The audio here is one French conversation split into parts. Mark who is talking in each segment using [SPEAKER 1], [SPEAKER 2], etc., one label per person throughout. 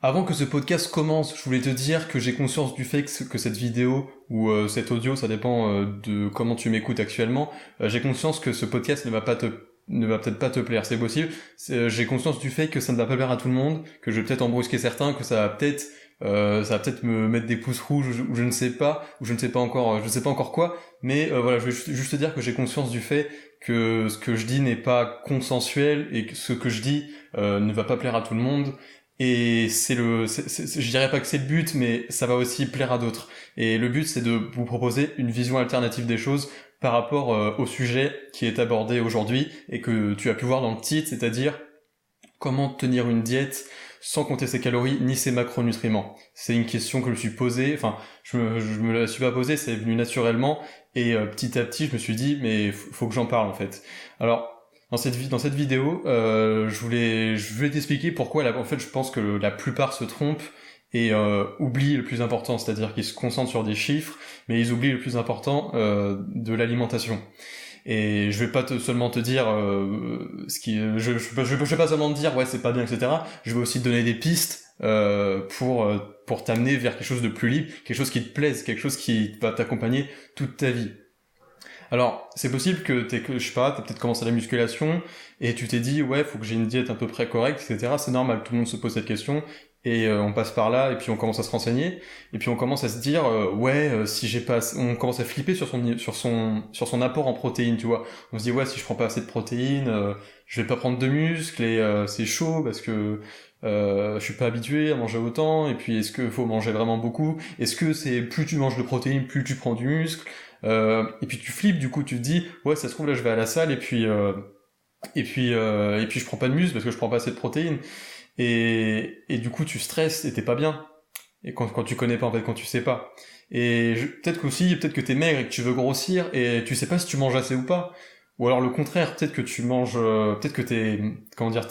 [SPEAKER 1] Avant que ce podcast commence, je voulais te dire que j'ai conscience du fait que cette vidéo ou cet audio, ça dépend de comment tu m'écoutes actuellement, j'ai conscience que ce podcast ne va peut-être pas te plaire, c'est possible. J'ai conscience du fait que ça ne va pas plaire à tout le monde, que je vais peut-être en brusquer certains, que ça va peut-être me mettre des pouces rouges ou je ne sais pas, ou je ne sais pas encore, je ne sais pas encore quoi. Mais voilà, je vais juste te dire que j'ai conscience du fait que ce que je dis n'est pas consensuel et que ce que je dis ne va pas plaire à tout le monde. Et je dirais pas que c'est le but, mais ça va aussi plaire à d'autres. Et le but, c'est de vous proposer une vision alternative des choses par rapport au sujet qui est abordé aujourd'hui et que tu as pu voir dans le titre, c'est-à-dire comment tenir une diète sans compter ses calories ni ses macronutriments. C'est une question que je me suis posée, enfin, je me la suis pas posée, c'est venu naturellement, et petit à petit, je me suis dit, mais faut que j'en parle en fait. Alors, dans cette vidéo, je voulais t'expliquer pourquoi, en fait, je pense que la plupart se trompent et oublient le plus important, c'est-à-dire qu'ils se concentrent sur des chiffres, mais ils oublient le plus important de l'alimentation. Et je vais pas seulement te dire je vais pas seulement te dire ouais c'est pas bien, etc. Je vais aussi te donner des pistes pour t'amener vers quelque chose de plus libre, quelque chose qui te plaise, quelque chose qui va t'accompagner toute ta vie. Alors, c'est possible que je sais pas, t'as peut-être commencé la musculation et tu t'es dit ouais, faut que j'ai une diète à peu près correcte, etc. C'est normal, tout le monde se pose cette question et on passe par là et puis on commence à se renseigner et puis on commence à se dire si j'ai pas, on commence à flipper sur son apport en protéines, tu vois. On se dit ouais, si je prends pas assez de protéines, je vais pas prendre de muscles et c'est chaud parce que je suis pas habitué à manger autant et puis est-ce que faut manger vraiment beaucoup? Est-ce que c'est plus tu manges de protéines, plus tu prends du muscle? Et puis tu flippes, du coup tu te dis ouais ça se trouve là je vais à la salle et puis je prends pas de muscle parce que je prends pas assez de protéines et du coup tu stresses et t'es pas bien et quand tu connais pas en fait, quand tu sais pas, et peut-être que t'es maigre et que tu veux grossir et tu sais pas si tu manges assez ou pas, ou alors le contraire, peut-être que tu manges peut-être que t'es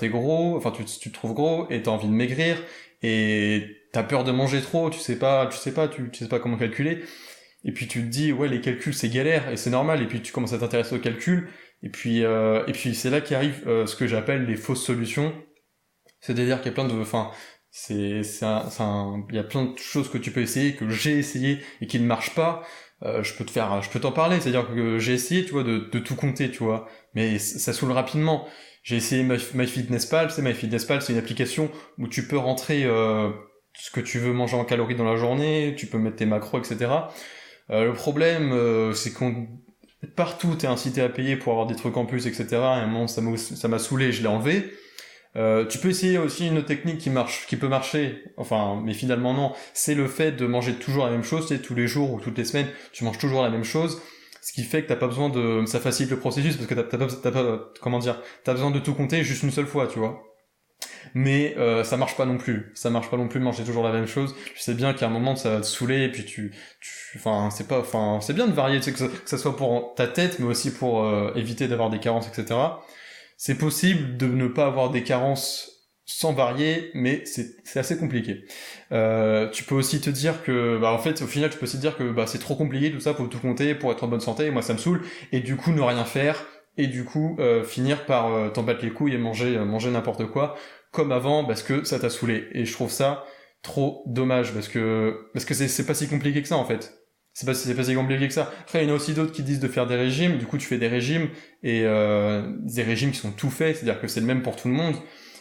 [SPEAKER 1] gros, enfin tu te trouves gros et t'as envie de maigrir et t'as peur de manger trop, tu sais pas comment calculer. Et puis tu te dis ouais les calculs c'est galère et c'est normal, et puis tu commences à t'intéresser aux calculs et puis c'est là qu'arrive ce que j'appelle les fausses solutions. C'est-à-dire qu'il y a plein de il y a plein de choses que tu peux essayer, que j'ai essayé et qui ne marchent pas. Je peux t'en parler, c'est-à-dire que j'ai essayé, tu vois, de tout compter, tu vois, mais ça saoule rapidement. J'ai essayé MyFitnessPal, MyFitnessPal, c'est une application où tu peux rentrer ce que tu veux manger en calories dans la journée, tu peux mettre tes macros, etc. Le problème, c'est qu'on partout t'es incité à payer pour avoir des trucs en plus, etc. Et à un moment, ça m'a saoulé, je l'ai enlevé. Tu peux essayer aussi une autre technique qui peut marcher, enfin, mais finalement non, c'est le fait de manger toujours la même chose, tu sais, tous les jours ou toutes les semaines, tu manges toujours la même chose, ce qui fait que t'as pas besoin ça facilite le processus parce que t'as besoin de tout compter juste une seule fois, tu vois. Mais ça marche pas non plus. Ça marche pas non plus de manger toujours la même chose. Tu sais bien qu'à un moment ça va te saouler et puis c'est bien de varier, tu sais, que ça soit pour ta tête, mais aussi pour éviter d'avoir des carences, etc. C'est possible de ne pas avoir des carences sans varier, mais c'est assez compliqué. Tu peux aussi te dire que, en fait, au final, tu peux aussi te dire que c'est trop compliqué tout ça, faut tout compter pour être en bonne santé. Et moi, ça me saoule. Et du coup, ne rien faire. Et du coup, finir par t'en battre les couilles et manger n'importe quoi comme avant parce que ça t'a saoulé. Et je trouve ça trop dommage parce que c'est pas si compliqué que ça en fait. C'est pas si compliqué que ça. Après, il y en a aussi d'autres qui disent de faire des régimes. Du coup, tu fais des régimes et des régimes qui sont tout faits, c'est-à-dire que c'est le même pour tout le monde.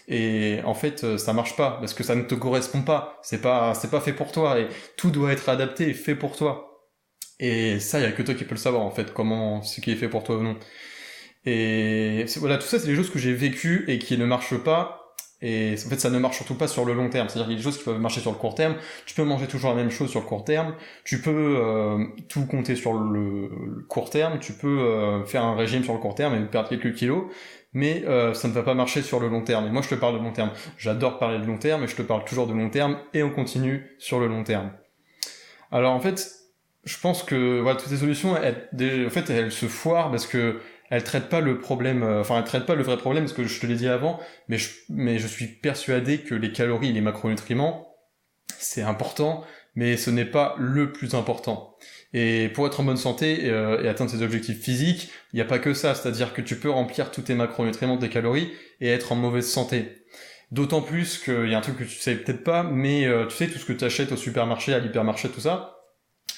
[SPEAKER 1] Et en fait, ça marche pas parce que ça ne te correspond pas. C'est pas fait pour toi et tout doit être adapté et fait pour toi. Et ça, il y a que toi qui peux le savoir en fait, comment ce qui est fait pour toi ou non. Et voilà, tout ça, c'est des choses que j'ai vécues et qui ne marchent pas. Et en fait, ça ne marche surtout pas sur le long terme. C'est-à-dire qu'il y a des choses qui peuvent marcher sur le court terme. Tu peux manger toujours la même chose sur le court terme. Tu peux tout compter sur le court terme. Tu peux faire un régime sur le court terme et perdre quelques kilos. Mais ça ne va pas marcher sur le long terme. Et moi, je te parle de long terme. J'adore parler de long terme et je te parle toujours de long terme. Et on continue sur le long terme. Alors en fait, je pense que voilà, toutes ces solutions, elles se foirent parce que elles traitent pas le problème, elles traitent pas le vrai problème, parce que je te l'ai dit avant, mais je suis persuadé que les calories et les macronutriments, c'est important, mais ce n'est pas le plus important. Et pour être en bonne santé et atteindre ses objectifs physiques, il n'y a pas que ça, c'est-à-dire que tu peux remplir tous tes macronutriments, tes calories, et être en mauvaise santé. D'autant plus qu'il y a un truc que tu sais peut-être pas, mais tu sais, tout ce que tu achètes au supermarché, à l'hypermarché, tout ça,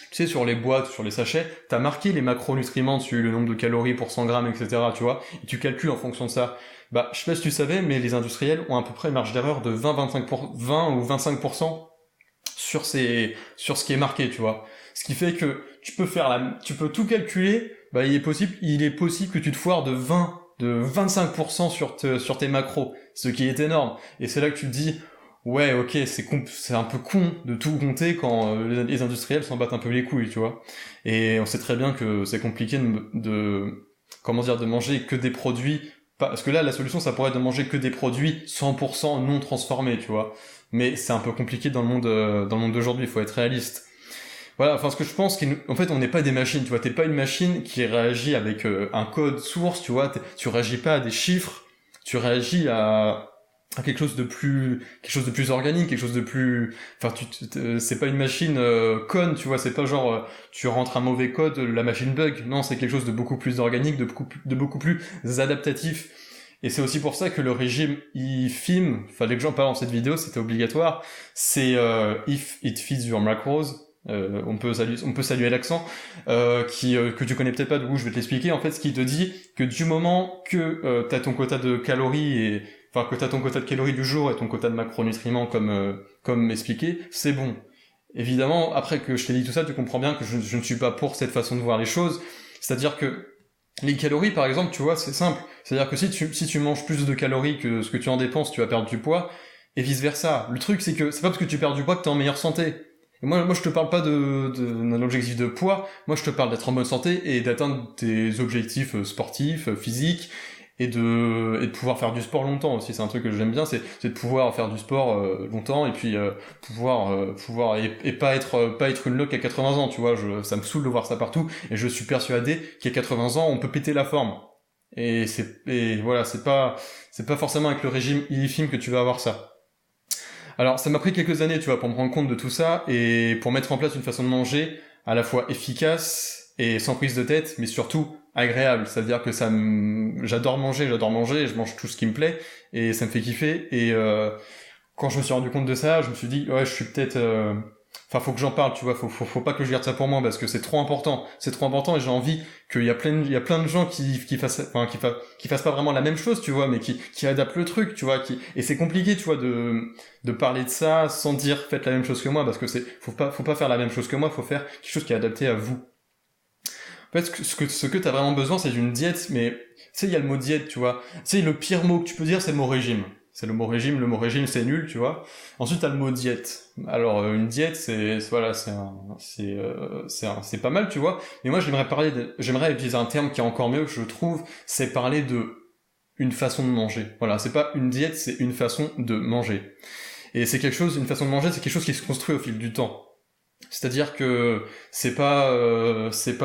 [SPEAKER 1] tu sais, sur les boîtes, sur les sachets, t'as marqué les macronutriments dessus, le nombre de calories pour 100 grammes, etc., tu vois, et tu calcules en fonction de ça. Bah, je sais pas si tu savais, mais les industriels ont à peu près une marge d'erreur de 20 ou 25% sur ce qui est marqué, tu vois. Ce qui fait que tu peux tout calculer, bah, il est possible que tu te foires de 25% sur tes macros, ce qui est énorme. Et c'est là que tu te dis, ouais, ok, c'est un peu con de tout compter quand les industriels s'en battent un peu les couilles, tu vois. Et on sait très bien que c'est compliqué comment dire, de manger que des produits, parce que là, la solution, ça pourrait être de manger que des produits 100% non transformés, tu vois. Mais c'est un peu compliqué dans le monde d'aujourd'hui, il faut être réaliste. Voilà, enfin, ce que je pense, en fait, on n'est pas des machines, tu vois. T'es pas une machine qui réagit avec un code source, tu vois. Tu réagis pas à des chiffres, tu réagis à quelque chose de plus organique, quelque chose de plus, enfin, c'est pas une machine conne, tu vois. C'est pas genre tu rentres un mauvais code, la machine bug. Non, c'est quelque chose de beaucoup plus organique, de beaucoup plus adaptatif. Et c'est aussi pour ça que le régime IFIM, fallait que j'en parle dans cette vidéo, c'était obligatoire. C'est If It Fits Your Macros. On peut saluer l'accent que tu connais peut-être pas, du coup je vais te l'expliquer. En fait, ce qui te dit que du moment que t'as ton quota de calories que t'as ton quota de calories du jour et ton quota de macronutriments comme expliqué, c'est bon. Évidemment, après que je t'ai dit tout ça, tu comprends bien que je ne suis pas pour cette façon de voir les choses. C'est-à-dire que les calories, par exemple, tu vois, c'est simple. C'est-à-dire que si tu manges plus de calories que ce que tu en dépenses, tu vas perdre du poids, et vice versa. Le truc, c'est que c'est pas parce que tu perds du poids que t'es en meilleure santé. Et moi, je te parle pas d'un objectif de poids. Moi, je te parle d'être en bonne santé et d'atteindre tes objectifs sportifs, physiques, et de pouvoir faire du sport longtemps aussi. C'est un truc que j'aime bien, c'est de pouvoir faire du sport longtemps et puis pouvoir et pas être une loque à 80 ans, tu vois. Ça me saoule de voir ça partout et je suis persuadé qu'à 80 ans, on peut péter la forme. Et voilà, c'est pas forcément avec le régime IFIM que tu vas avoir ça. Alors, ça m'a pris quelques années, tu vois, pour me rendre compte de tout ça et pour mettre en place une façon de manger à la fois efficace et sans prise de tête, mais surtout agréable. C'est-à-dire que j'adore manger, et je mange tout ce qui me plaît et ça me fait kiffer. Et quand je me suis rendu compte de ça, je me suis dit, ouais, je suis peut-être... Enfin, faut que j'en parle, tu vois, faut pas que je garde ça pour moi parce que c'est trop important. C'est trop important et j'ai envie qu'il y a plein de gens qui fassent pas vraiment la même chose, tu vois, mais qui adaptent le truc, tu vois, et c'est compliqué, tu vois, de parler de ça sans dire faites la même chose que moi parce que faut pas faire la même chose que moi, faut faire quelque chose qui est adapté à vous. En fait, ce que t'as vraiment besoin, c'est d'une diète, mais, tu sais, il y a le mot diète, tu vois. Tu sais, le pire mot que tu peux dire, c'est le mot régime. C'est le mot régime, c'est nul, tu vois. Ensuite, t'as le mot diète. Alors, une diète, c'est pas mal, tu vois. Mais moi, j'aimerais utiliser un terme qui est encore mieux, je trouve, c'est parler de une façon de manger. Voilà, c'est pas une diète, c'est une façon de manger. Et une façon de manger, c'est quelque chose qui se construit au fil du temps. C'est-à-dire que c'est pas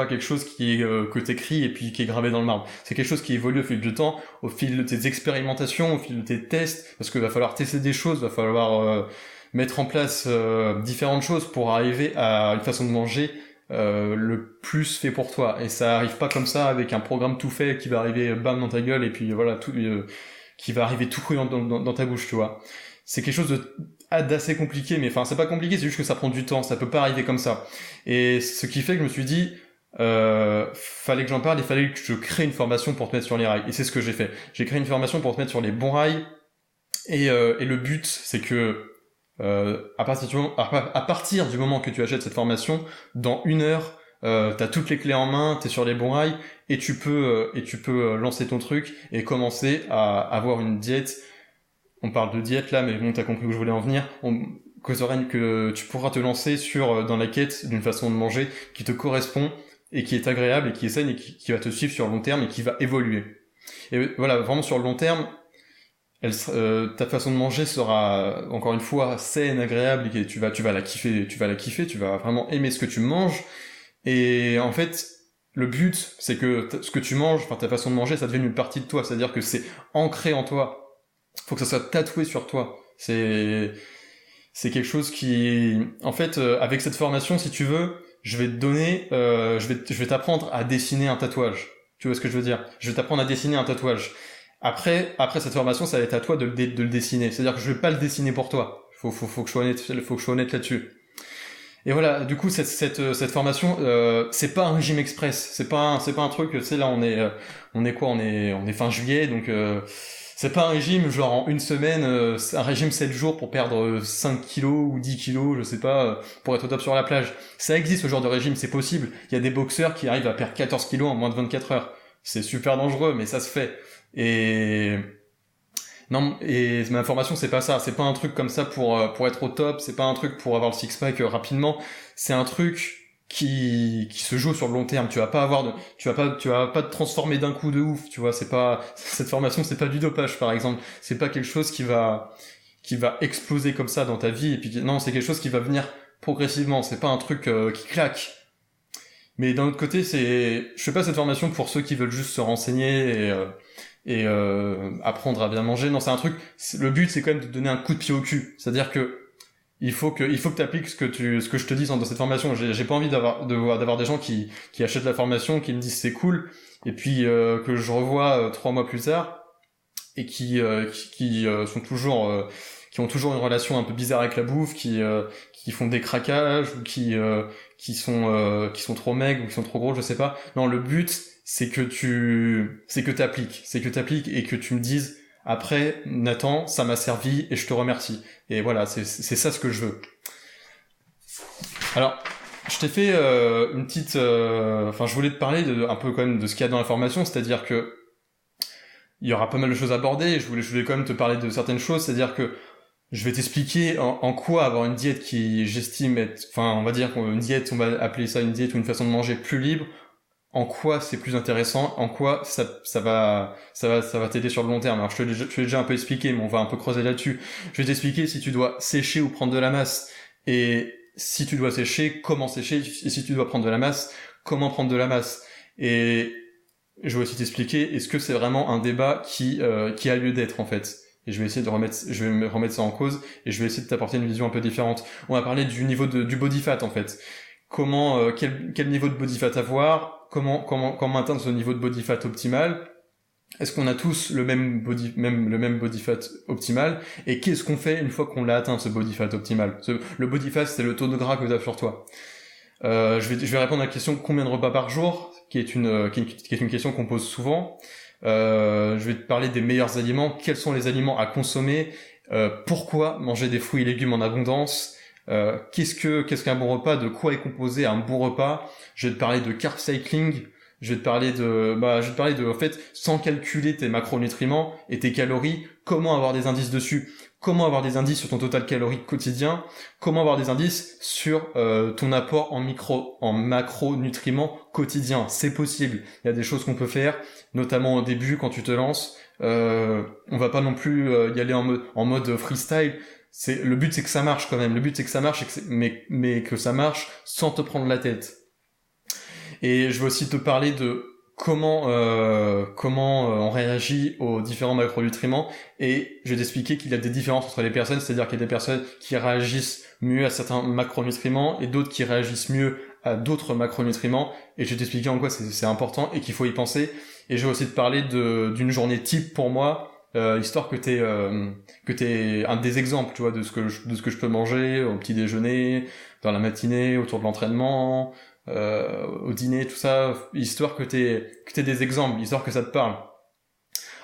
[SPEAKER 1] quelque chose que t'écris et puis qui est gravé dans le marbre. C'est quelque chose qui évolue au fil du temps, au fil de tes expérimentations, au fil de tes tests, parce qu'il va falloir tester des choses, va falloir mettre en place différentes choses pour arriver à une façon de manger le plus fait pour toi. Et ça arrive pas comme ça avec un programme tout fait qui va arriver bam dans ta gueule et puis voilà qui va arriver tout cru dans ta bouche, tu vois. C'est quelque chose d'assez compliqué, mais enfin c'est pas compliqué, c'est juste que ça prend du temps, ça peut pas arriver comme ça. Et ce qui fait que je me suis dit, fallait que j'en parle, il fallait que je crée une formation pour te mettre sur les rails. Et c'est ce que j'ai fait. J'ai créé une formation pour te mettre sur les bons rails. Et le but, c'est que à partir du moment que tu achètes cette formation, dans 1 heure, t'as toutes les clés en main, t'es sur les bons rails, et tu peux lancer ton truc et commencer à avoir une diète. On parle de diète là, mais bon, t'as compris où je voulais en venir. Que tu pourras te lancer dans la quête d'une façon de manger qui te correspond et qui est agréable et qui est saine et qui va te suivre sur le long terme et qui va évoluer. Et voilà, vraiment sur le long terme, ta façon de manger sera encore une fois saine, agréable et tu vas la kiffer, tu vas vraiment aimer ce que tu manges. Et en fait, le but, c'est que ce que tu manges, enfin ta façon de manger, ça devienne une partie de toi. C'est-à-dire que c'est ancré en toi. Faut que ça soit tatoué sur toi. C'est quelque chose qui, en fait, avec cette formation, si tu veux, je vais te donner, je vais t'apprendre à dessiner un tatouage. Tu vois ce que je veux dire? Je vais t'apprendre à dessiner un tatouage. Après cette formation, ça va être à toi de le dessiner. C'est-à-dire que je vais pas le dessiner pour toi. Faut que je sois honnête là-dessus. Et voilà, du coup, cette formation, c'est pas un régime express. C'est pas un truc, tu sais, là, on est quoi? On est fin juillet, donc, c'est pas un régime, genre, en une semaine, c'est un régime 7 jours pour perdre 5 kilos ou 10 kilos, je sais pas, pour être au top sur la plage. Ça existe, ce genre de régime, c'est possible. Il y a des boxeurs qui arrivent à perdre 14 kilos en moins de 24 heures. C'est super dangereux, mais ça se fait. Et, non, et ma formation, c'est pas ça. C'est pas un truc comme ça pour être au top. C'est pas un truc pour avoir le six-pack rapidement. C'est un truc qui se joue sur le long terme. Tu vas pas te transformer d'un coup de ouf. Tu vois, cette formation, c'est pas du dopage, par exemple. C'est pas quelque chose qui va exploser comme ça dans ta vie. Et puis, non, c'est quelque chose qui va venir progressivement. C'est pas un truc qui claque. Mais d'un autre côté, je fais pas cette formation pour ceux qui veulent juste se renseigner et apprendre à bien manger. Non, c'est un truc. Le but, c'est quand même de te donner un coup de pied au cul. C'est-à-dire que il faut que t'appliques ce que je te dis dans cette formation. J'ai pas envie d'avoir des gens qui achètent la formation, qui me disent c'est cool, et puis que je revois 3 mois plus tard et qui sont toujours qui ont toujours une relation un peu bizarre avec la bouffe, qui font des craquages ou qui sont trop maigres ou qui sont trop gros, je sais pas. Non, le but c'est que t'appliques et que tu me dises après, Nathan, ça m'a servi et je te remercie. Et voilà, c'est ça ce que je veux. Alors, je t'ai fait une petite, enfin, je voulais te parler un peu quand même de ce qu'il y a dans la formation, c'est-à-dire que il y aura pas mal de choses à aborder. Et je voulais quand même te parler de certaines choses, c'est-à-dire que je vais t'expliquer en quoi avoir une diète qui j'estime être, enfin, on va dire une diète, on va appeler ça une diète ou une façon de manger plus libre. En quoi c'est plus intéressant, en quoi ça va t'aider sur le long terme. Alors je te l'ai déjà un peu expliqué, mais on va un peu creuser là-dessus. Je vais t'expliquer si tu dois sécher ou prendre de la masse, et si tu dois sécher, comment sécher, et si tu dois prendre de la masse, comment prendre de la masse. Et je vais aussi t'expliquer, est-ce que c'est vraiment un débat qui a lieu d'être en fait. Et je vais me remettre ça en cause, et je vais essayer de t'apporter une vision un peu différente. On va parler du niveau du body fat en fait. Comment, quel niveau de body fat avoir, comment atteindre ce niveau de body fat optimal. Est-ce qu'on a tous le même body fat optimal, et qu'est-ce qu'on fait une fois qu'on l'a atteint, ce body fat optimal. Le body fat, c'est le taux de gras que tu as sur toi. Je vais répondre à la question combien de repas par jour, qui est une question qu'on pose souvent. Je vais te parler des meilleurs aliments, quels sont les aliments à consommer, pourquoi manger des fruits et légumes en abondance, qu'est-ce qu'un bon repas, de quoi est composé un bon repas. Je vais te parler de carb cycling, je vais te parler de en fait, sans calculer tes macronutriments et tes calories, comment avoir des indices dessus, comment avoir des indices sur ton total calorique quotidien, comment avoir des indices sur ton apport en macronutriments quotidien. C'est possible. Il y a des choses qu'on peut faire, notamment au début quand tu te lances. On va pas non plus y aller en mode freestyle. Le but c'est que ça marche quand même. Le but c'est que ça marche, mais que ça marche sans te prendre la tête. Et je vais aussi te parler de comment on réagit aux différents macronutriments, et je vais t'expliquer qu'il y a des différences entre les personnes, c'est-à-dire qu'il y a des personnes qui réagissent mieux à certains macronutriments et d'autres qui réagissent mieux à d'autres macronutriments, et je vais t'expliquer en quoi c'est important et qu'il faut y penser. Et je vais aussi te parler d'une journée type pour moi, histoire que t'aies un des exemples, tu vois, de ce que je peux manger au petit déjeuner, dans la matinée, autour de l'entraînement, au dîner, tout ça, histoire que t'aies des exemples, histoire que ça te parle.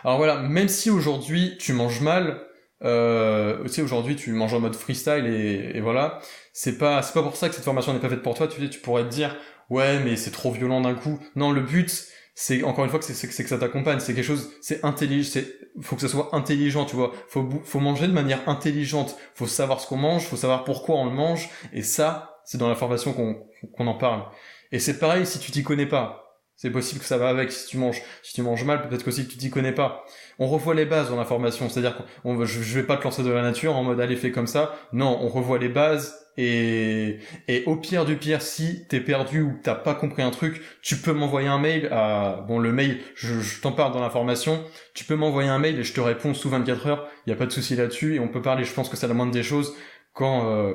[SPEAKER 1] Alors voilà, même si aujourd'hui tu manges mal, aujourd'hui tu manges en mode freestyle et voilà, c'est pas pour ça que cette formation n'est pas faite pour toi. Tu pourrais te dire ouais mais c'est trop violent d'un coup. Non, le but c'est encore une fois que c'est que ça t'accompagne, c'est quelque chose, c'est intelligent, faut que ça soit intelligent, tu vois. Faut manger de manière intelligente, faut savoir ce qu'on mange, faut savoir pourquoi on le mange, et ça c'est dans la formation qu'on en parle. Et c'est pareil si tu t'y connais pas. C'est possible que ça va avec si tu manges mal, peut-être qu'aussi que tu t'y connais pas. On revoit les bases dans la formation, c'est-à-dire que je vais pas te lancer de la nature en mode allez fais comme ça. Non, on revoit les bases, et au pire du pire, si t'es perdu ou que t'as pas compris un truc, tu peux m'envoyer un mail le mail, je t'en parle dans la formation. Tu peux m'envoyer un mail et je te réponds sous 24 heures. Y a pas de souci là-dessus, et on peut parler. Je pense que c'est la moindre des choses quand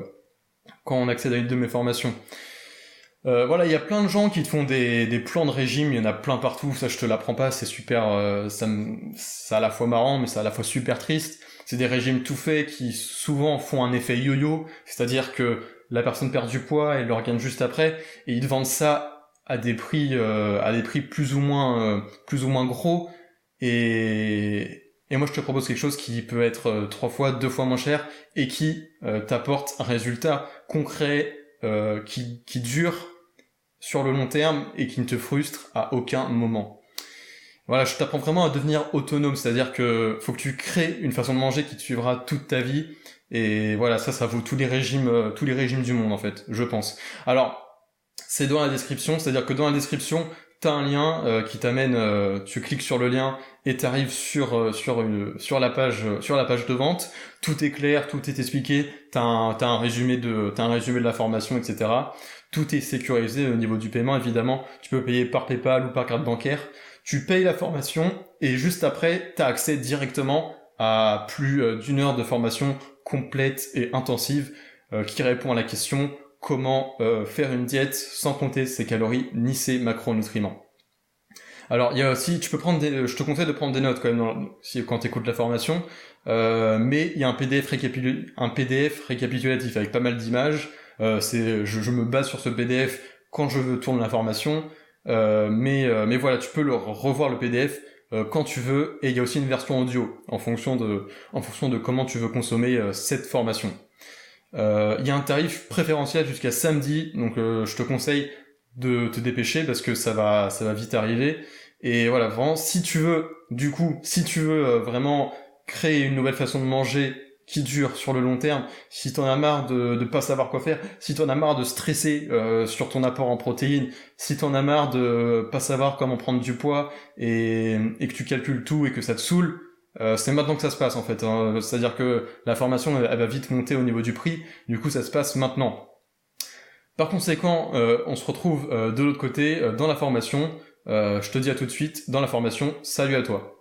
[SPEAKER 1] on accède à une de mes formations. Voilà, il y a plein de gens qui te font des plans de régime, il y en a plein partout, ça je te l'apprends pas, c'est super, c'est à la fois marrant, mais c'est à la fois super triste. C'est des régimes tout faits qui souvent font un effet yo-yo, c'est-à-dire que la personne perd du poids et le regagne juste après, et ils te vendent ça à des prix plus ou moins gros, et moi je te propose quelque chose qui peut être 2 fois moins cher, et qui t'apporte un résultat concret, qui dure sur le long terme et qui ne te frustre à aucun moment. Voilà, je t'apprends vraiment à devenir autonome, c'est-à-dire que faut que tu crées une façon de manger qui te suivra toute ta vie, et voilà, ça vaut tous les régimes du monde en fait, je pense. Alors, c'est dans la description, c'est-à-dire que dans la description, t'as un lien qui t'amène, tu cliques sur le lien et t'arrives sur la page de vente. Tout est clair, tout est expliqué. T'as un résumé de la formation, etc. Tout est sécurisé au niveau du paiement, évidemment. Tu peux payer par PayPal ou par carte bancaire. Tu payes la formation et juste après, t'as accès directement à plus d'1 heure de formation complète et intensive qui répond à la question comment faire une diète sans compter ses calories ni ses macronutriments. Alors il y a aussi, je te conseille de prendre des notes quand même quand tu écoutes la formation, mais il y a un PDF récapitulatif avec pas mal d'images. Je me base sur ce PDF quand je tourne la formation, mais voilà, tu peux revoir le PDF quand tu veux, et il y a aussi une version audio en fonction de comment tu veux consommer cette formation. Il y a un tarif préférentiel jusqu'à samedi, donc je te conseille de te dépêcher parce que ça va vite arriver. Et voilà, vraiment, si tu veux vraiment créer une nouvelle façon de manger qui dure sur le long terme, si t'en as marre de pas savoir quoi faire, si t'en as marre de stresser sur ton apport en protéines, si t'en as marre de pas savoir comment prendre du poids et que tu calcules tout et que ça te saoule, c'est maintenant que ça se passe en fait, hein. C'est-à-dire que la formation elle va vite monter au niveau du prix, du coup ça se passe maintenant. Par conséquent, on se retrouve de l'autre côté dans la formation. Je te dis à tout de suite dans la formation. Salut à toi.